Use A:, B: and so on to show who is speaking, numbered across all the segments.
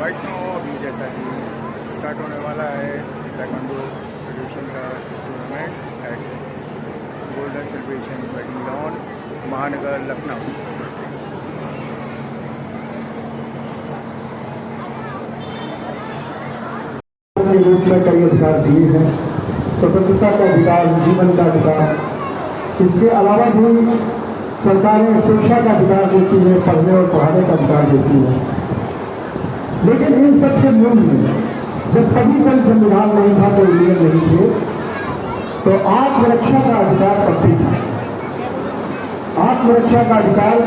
A: Right now अभी जैसा कि स्टार्ट होने वाला है ताइक्वांडो फेडरेशन का tournament at golden celebration wedding lawn Mahanagar Lucknow.
B: रूप में कई अधिकार दिए हैं, स्वतंत्रता का अधिकार, जीवन का अधिकार। इसके अलावा भी सरकारें शिक्षा का अधिकार देती है, पढ़ने और पढ़ाने का अधिकार देती है। लेकिन इन सबसे मूल में जब कभी कोई संविधान नहीं था, कोई नियम नहीं थे, तो आत्मरक्षा का अधिकार तब भी था। आत्मरक्षा का अधिकार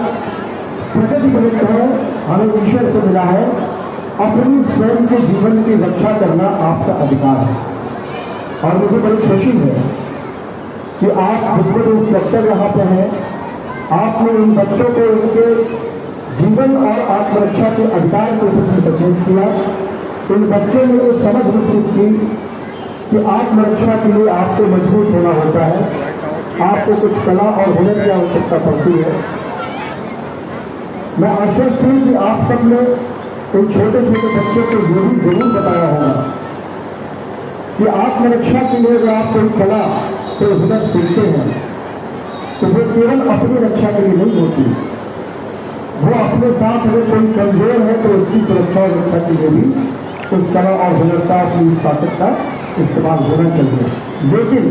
B: प्रकृति प्रदत्त है, हमें ईश्वर से मिला है। अपनी स्वयं के जीवन की रक्षा करना आपका अधिकार है। और मुझे बड़ी खुशी है कि आप बुद्ध इंस्पेक्टर यहाँ पे हैं। आपने इन बच्चों को उनके जीवन और आत्मरक्षा के अधिकार के प्रति सचेत किया। इन बच्चों ने ये समझ विकसित की कि आत्मरक्षा के लिए आपको मजबूत होना होता है, आपको कुछ कला और हुनर की आवश्यकता पड़ती है। मैं आश्वस्त हूं कि आप सबने इन छोटे छोटे बच्चों को ये भी जरूर बताया होगा कि आत्मरक्षा के लिए अगर आप कोई कला कोई हुनर सीखते हैं तो वो केवल अपनी रक्षा के लिए नहीं होती, वो अपने साथ अगर कोई कमजोर है तो उसकी सुरक्षा और रक्षा के लिए भी उस कला और हुनर का, अपनी ताकत का इस्तेमाल होना चाहिए। लेकिन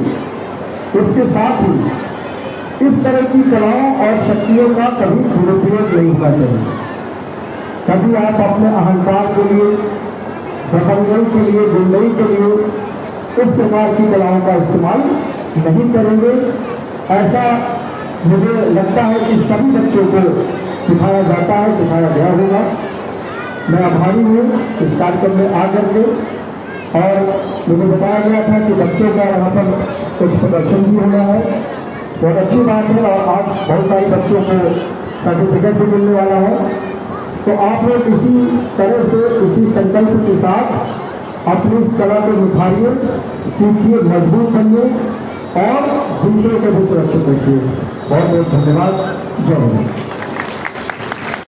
B: इसके साथ ही इस तरह की कलाओं और शक्तियों का कभी दुरुपयोग नहीं होना चाहिए। कभी आप अपने अहंकार के लिए, दबंगई के लिए, गुंडई के लिए इस प्रकार की कलाओं का इस्तेमाल नहीं करेंगे। ऐसा मुझे लगता है कि सभी बच्चों को सिखाया जाता है, सिखाया गया होगा। मैं आभारी हूँ इस कार्यक्रम में आकर के, और मुझे बताया गया था कि बच्चों का यहाँ पर कुछ प्रदर्शन भी होना है, बहुत अच्छी बात है। और आज बहुत सारे बच्चों को सर्टिफिकेट भी मिलने वाला है। तो आप लोग इसी तरह से, इसी संकल्प के साथ अपनी इस कला को निखारिए, सीखिए, मजबूत बनिए और दूसरों को भी सुरक्षित रखिए। बहुत बहुत धन्यवाद। जय हिंद।